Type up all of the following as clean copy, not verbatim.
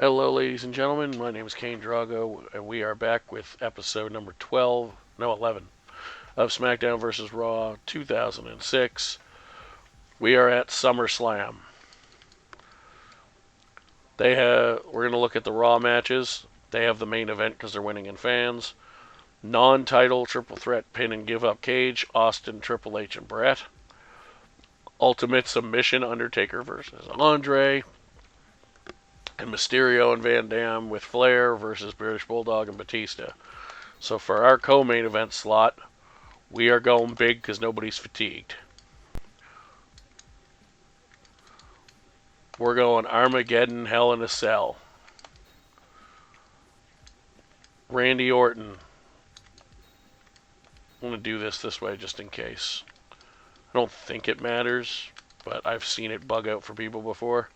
Hello, ladies and gentlemen. My name is Kane Drago, and we are back with episode number 12, no, 11, of Smackdown vs. Raw 2006. We are at Summerslam. We're going to look at the Raw matches. They have the main event because they're winning in fans. Non-title triple threat pin and give up cage, Austin, Triple H, and Brett. Ultimate submission, Undertaker versus Andre. And Mysterio and Van Dam with Flair versus British Bulldog and Batista. So for our co-main event slot, we are going big because nobody's fatigued. We're going Armageddon, Hell in a Cell. Randy Orton. I'm going to do this way just in case. I don't think it matters, but I've seen it bug out for people before.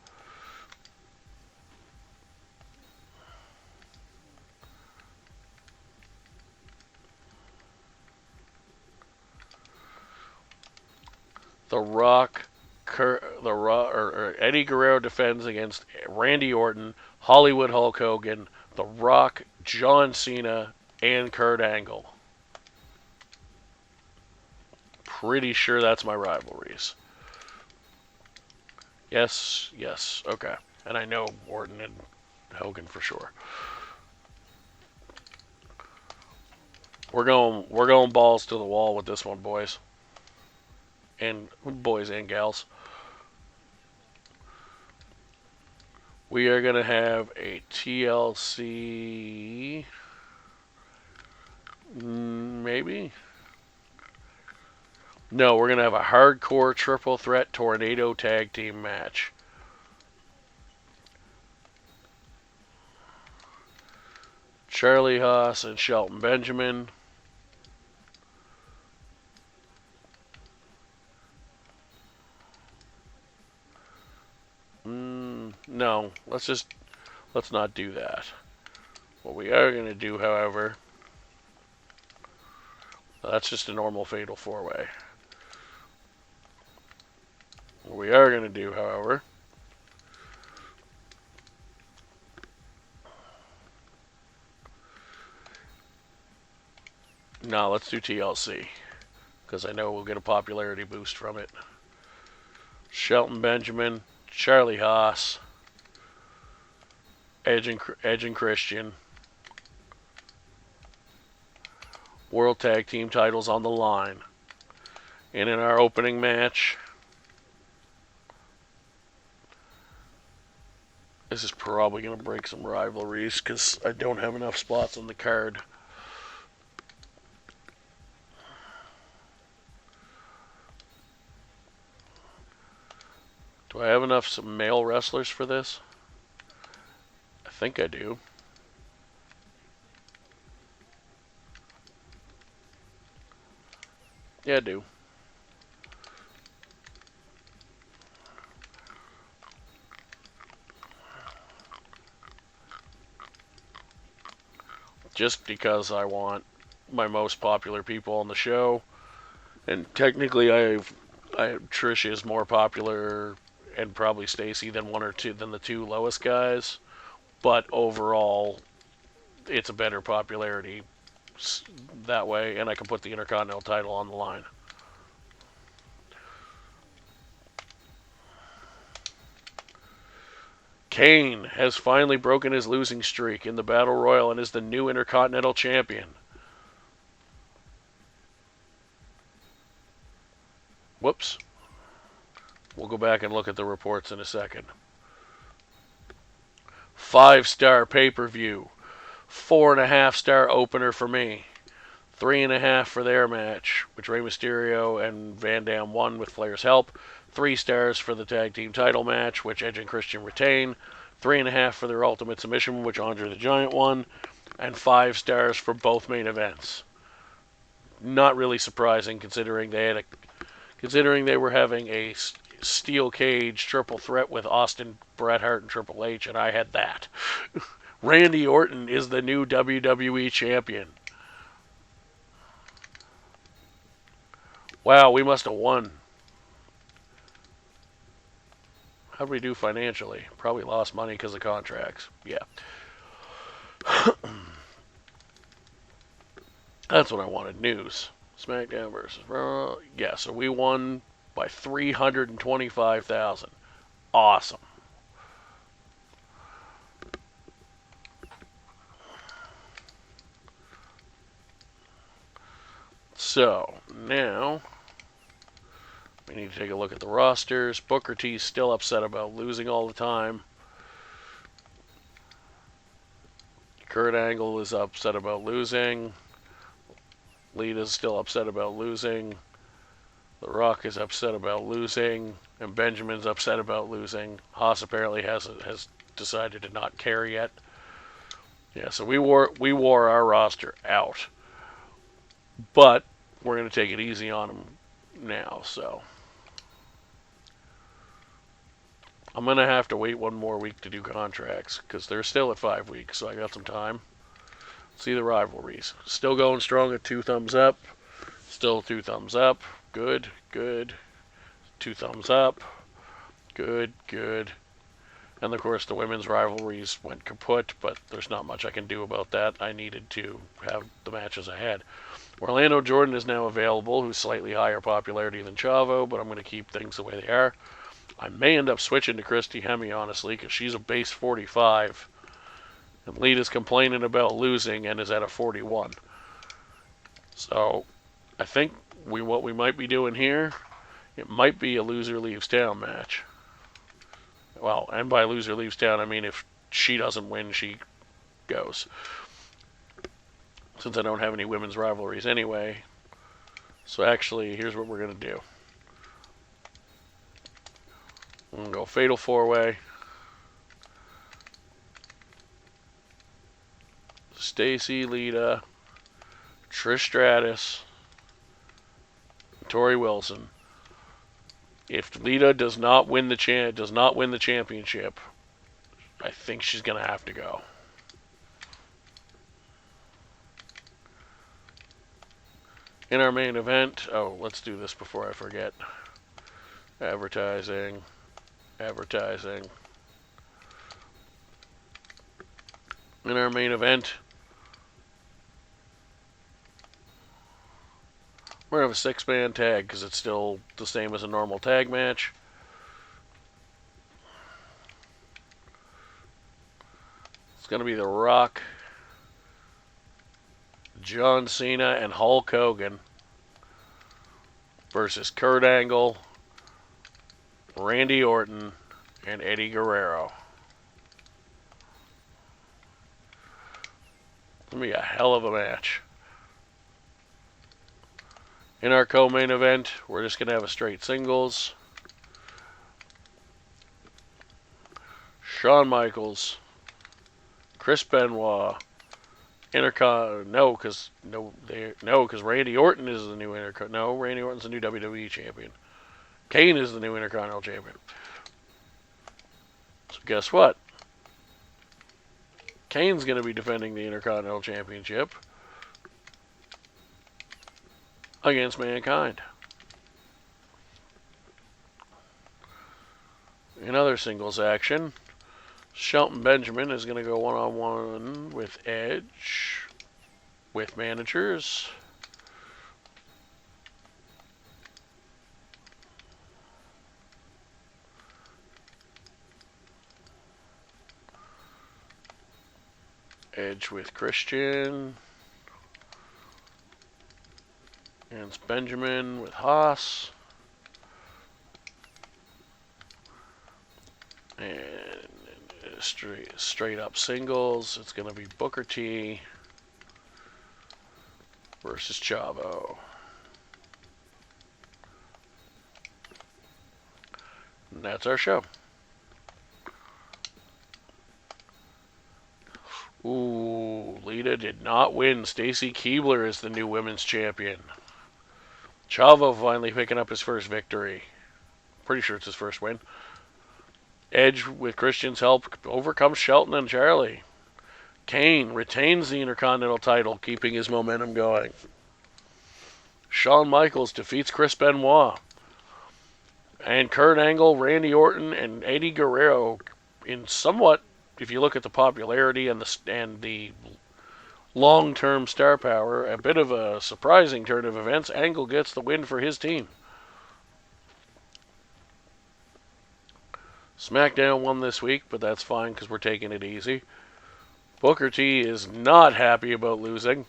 Eddie Guerrero defends against Randy Orton, Hollywood Hulk Hogan, The Rock, John Cena, and Kurt Angle. Pretty sure that's my rivalries. Yes, okay. And I know Orton and Hogan for sure. We're going balls to the wall with this one, boys. And boys and gals. We are going to have a TLC. Maybe? No, we're going to have a hardcore triple threat tornado tag team match. Charlie Haas and Shelton Benjamin. No, let's not do that. What we are going to do, however, that's just a normal fatal four-way. What we are going to do, however, no, let's do TLC, because I know we'll get a popularity boost from it. Shelton Benjamin, Charlie Haas, Edge and Christian. World Tag Team titles on the line. And in our opening match, this is probably going to break some rivalries because I don't have enough spots on the card. Do I have enough male wrestlers for this? I think I do. Yeah, I do. Just because I want my most popular people on the show. And technically Trish is more popular and probably Stacy than the two lowest guys. But overall, it's a better popularity that way, and I can put the Intercontinental title on the line. Kane has finally broken his losing streak in the Battle Royal and is the new Intercontinental Champion. Whoops. We'll go back and look at the reports in a second. 5-star pay-per-view. 4.5-star opener for me. 3.5 for their match, which Rey Mysterio and Van Dam won with Flair's help. 3 stars for the tag team title match, which Edge and Christian retain. 3.5 for their Ultimate Submission, which Andre the Giant won. And 5 stars for both main events. Not really surprising considering they were having a steel cage triple threat with Austin, Bret Hart, and Triple H, and I had that. Randy Orton is the new WWE champion. Wow, we must have won. How do we do financially? Probably lost money because of contracts. Yeah. That's what I wanted. News. SmackDown versus Raw. Yeah, so we won by 325,000. Awesome. So, now we need to take a look at the rosters. Booker T's still upset about losing all the time. Kurt Angle is upset about losing. Lita's still upset about losing. The Rock is upset about losing. And Benjamin's upset about losing. Haas apparently has decided to not care yet. Yeah, so we wore our roster out. But we're going to take it easy on them now, so I'm going to have to wait one more week to do contracts because they're still at 5 weeks, so I got some time. See the rivalries. Still going strong at 2 thumbs up. Still 2 thumbs up. Good, good. 2 thumbs up. Good, good. And of course the women's rivalries went kaput, but there's not much I can do about that. I needed to have the matches I had. Orlando Jordan is now available, who's slightly higher popularity than Chavo, but I'm going to keep things the way they are. I may end up switching to Christy Hemme, honestly, because she's a base 45. And Lita's complaining about losing and is at a 41. So, I think what we might be doing here, it might be a loser leaves town match. Well, and by loser leaves town, I mean if she doesn't win, she goes. Since I don't have any women's rivalries anyway. So actually, here's what we're going to do. I'm going to go Fatal 4-Way. Stacy, Lita, Trish Stratus, Tori Wilson. If Lita does not win the championship, I think she's going to have to go. In our main event, let's do this before I forget. Advertising. In our main event, we're going to have a 6-man tag because it's still the same as a normal tag match. It's going to be The Rock, John Cena, and Hulk Hogan versus Kurt Angle, Randy Orton, and Eddie Guerrero. It's going to be a hell of a match. In our co-main event, we're just going to have a straight singles. Shawn Michaels, Chris Benoit, because Randy Orton is the new Randy Orton's the new WWE champion. Kane is the new Intercontinental champion. So guess what? Kane's going to be defending the Intercontinental Championship against Mankind. In other singles action, Shelton Benjamin is going to go one-on-one with Edge, with managers. Edge with Christian. And it's Benjamin with Haas. And straight up singles, it's going to be Booker T versus Chavo. And that's our show. Ooh, Lita did not win. Stacy Keibler is the new women's champion. Chavo finally picking up his first victory. Pretty sure it's his first win. Edge, with Christian's help, overcomes Shelton and Charlie. Kane retains the Intercontinental title, keeping his momentum going. Shawn Michaels defeats Chris Benoit. And Kurt Angle, Randy Orton, and Eddie Guerrero, in somewhat, if you look at the popularity and the long-term star power, a bit of a surprising turn of events. Angle gets the win for his team. SmackDown won this week, but that's fine because we're taking it easy. Booker T is not happy about losing.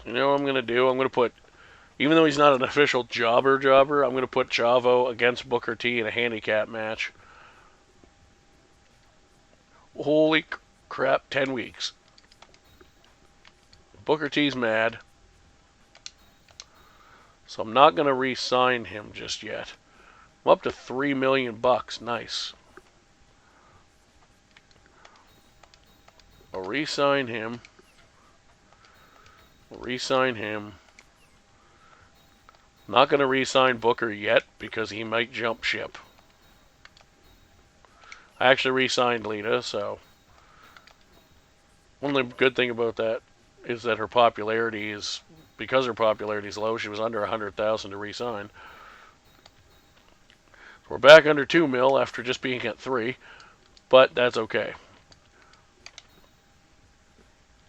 You know what I'm going to do? I'm going to put, even though he's not an official jobber, I'm going to put Chavo against Booker T in a handicap match. Holy crap, 10 weeks. Booker T's mad. So I'm not going to re-sign him just yet. I'm up to $3 million. Nice. I'll re-sign him. Not going to re-sign Booker yet because he might jump ship. I actually re-signed Lita, so one good thing about that is that her popularity is, because her popularity is low, she was under 100,000 to re-sign. So we're back under 2 mil after just being at 3, but that's okay.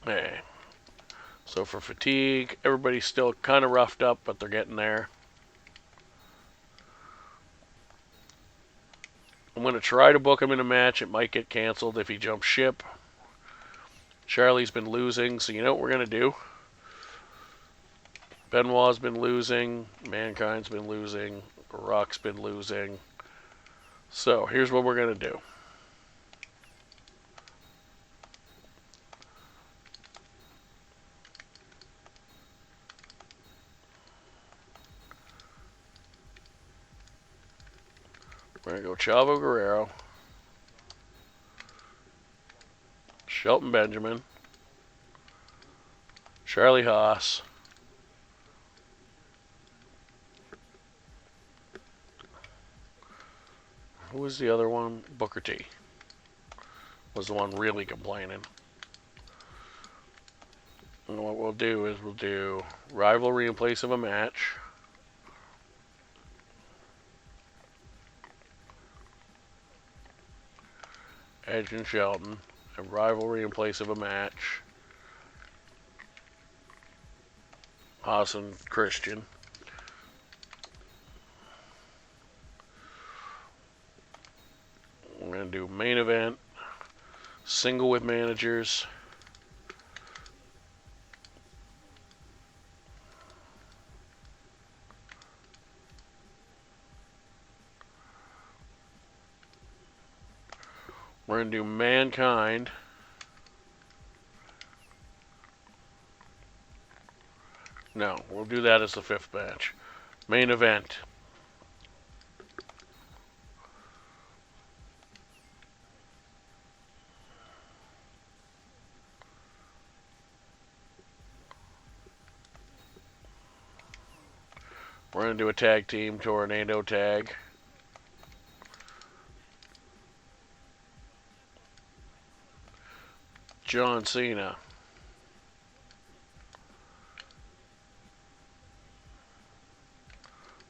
Hey. So for fatigue, everybody's still kind of roughed up, but they're getting there. I'm going to try to book him in a match. It might get canceled if he jumps ship. Charlie's been losing, so you know what we're going to do? Benoit's been losing. Mankind's been losing. Rock's been losing. So here's what we're going to do. We're going to go Chavo Guerrero, Shelton Benjamin, Charlie Haas, who was the other one? Booker T was the one really complaining. And what we'll do is we'll do rivalry in place of a match. Edge and Shelton, a rivalry in place of a match. Haas and Christian. We're going to do main event, single with managers. We're going to do Mankind. No, we'll do that as the 5th match. Main event. We're going to do a tag team, Tornado tag. John Cena.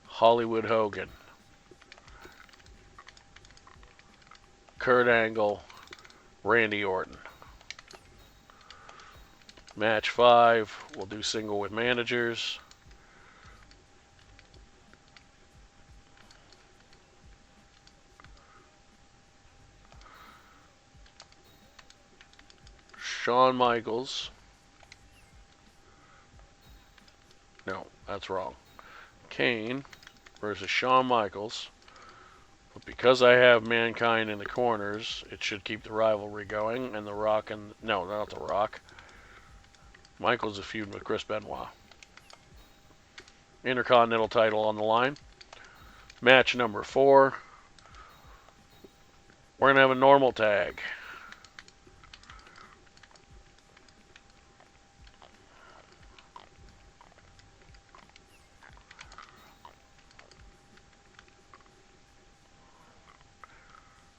Hollywood Hogan. Kurt Angle. Randy Orton. Match 5. We'll do single with managers. Shawn Michaels. No, that's wrong. Kane versus Shawn Michaels. But because I have Mankind in the corners, it should keep the rivalry going. And The Rock and... No, not The Rock. Michaels is feuding with Chris Benoit. Intercontinental title on the line. Match number 4. We're going to have a normal tag.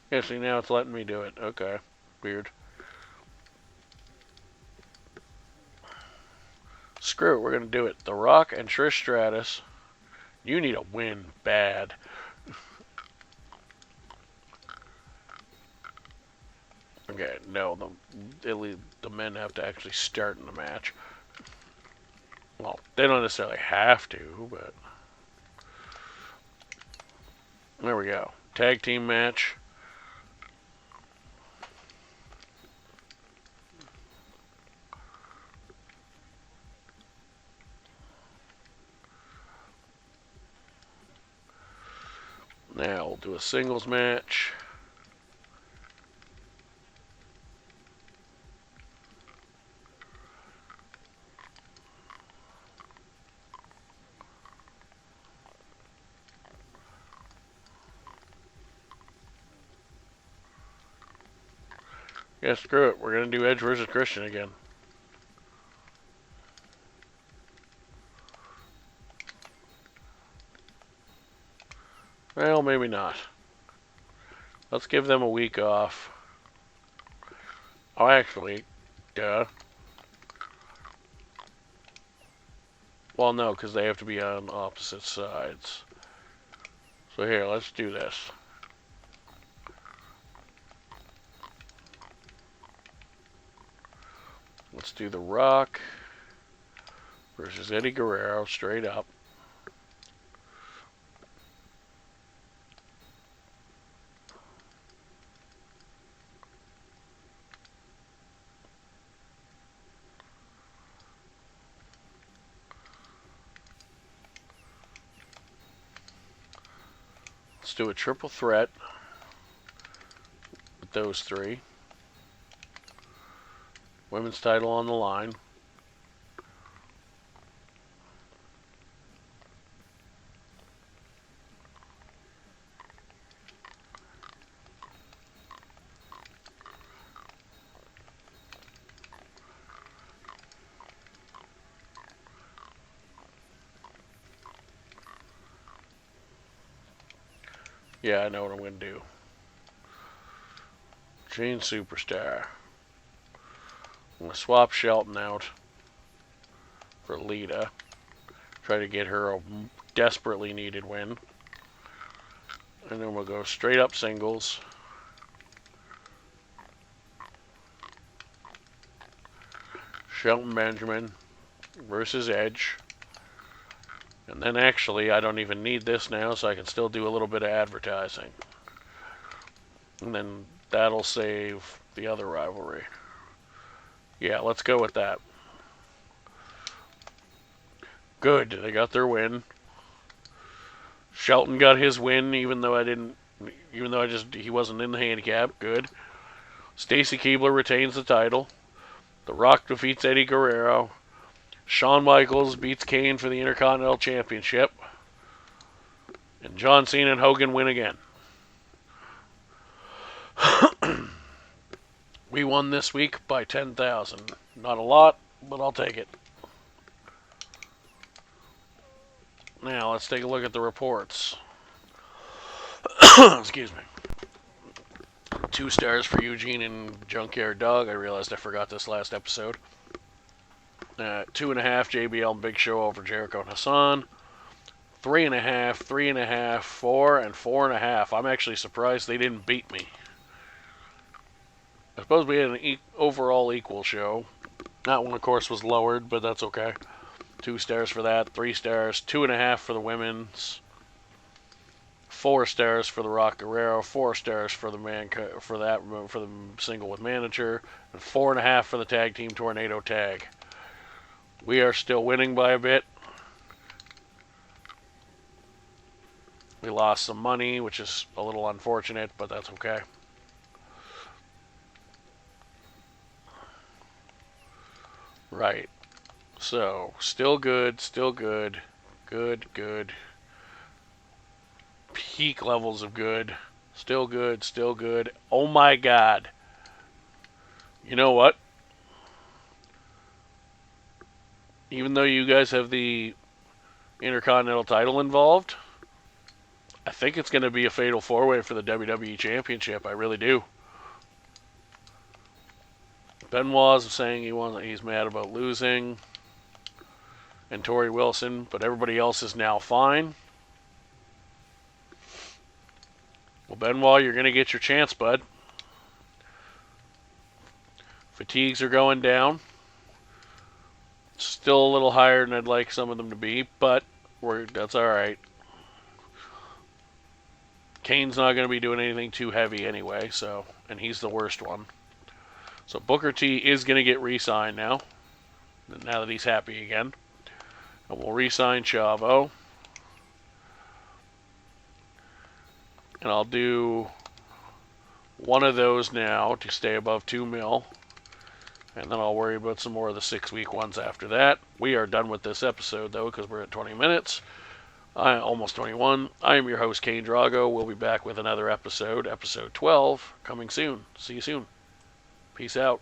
Yeah, see, now it's letting me do it. Okay. Weird. Screw it, we're going to do it. The Rock and Trish Stratus. You need a win bad. Okay, no, the men have to actually start in the match. Well, they don't necessarily have to, but... There we go. Tag team match. Now we'll do a singles match. Yeah, screw it. We're going to do Edge versus Christian again. Well, maybe not. Let's give them a week off. Oh, actually, duh. Well, no, because they have to be on opposite sides. So here, let's do this. Let's do The Rock versus Eddie Guerrero, straight up. Let's do a triple threat with those three. Women's title on the line. Yeah, I know what I'm going to do. Jane Superstar. I'm going to swap Shelton out for Lita. Try to get her a desperately needed win. And then we'll go straight up singles. Shelton Benjamin versus Edge. And then actually, I don't even need this now, so I can still do a little bit of advertising. And then that'll save the other rivalry. Yeah, let's go with that. Good, they got their win. Shelton got his win, even though he wasn't in the handicap. Good. Stacy Keibler retains the title. The Rock defeats Eddie Guerrero. Shawn Michaels beats Kane for the Intercontinental Championship. And John Cena and Hogan win again. We won this week by 10,000. Not a lot, but I'll take it. Now, let's take a look at the reports. Excuse me. 2 stars for Eugene and Junkyard Dog. I realized I forgot this last episode. 2.5 JBL and Big Show over Jericho and Hassan. 3.5, 3.5, 4, and 4.5. I'm actually surprised they didn't beat me. I suppose we had an overall equal show. That one, of course, was lowered, but that's okay. 2 stars for that. 3 stars. 2.5 for the women's. 4 stars for the Rock Guerrero. 4 stars for the for the single with manager, and 4.5 for the tag team tornado tag. We are still winning by a bit. We lost some money, which is a little unfortunate, but that's okay. Right. So, still good, still good. Good, good. Peak levels of good. Still good, still good. Oh my God. You know what? Even though you guys have the Intercontinental title involved, I think it's going to be a fatal 4-way for the WWE Championship. I really do. Benoit's saying he's mad about losing. and Torrie Wilson, but everybody else is now fine. Well, Benoit, you're going to get your chance, bud. Fatigues are going down. Still a little higher than I'd like some of them to be, but that's all right. Kane's not going to be doing anything too heavy anyway, and he's the worst one. So Booker T is going to get re-signed now that he's happy again. And we'll re-sign Chavo. And I'll do one of those now to stay above 2 mil. And then I'll worry about some more of the 6-week ones after that. We are done with this episode, though, because we're at 20 minutes. Almost 21. I am your host, Kane Drago. We'll be back with another episode, episode 12, coming soon. See you soon. Peace out.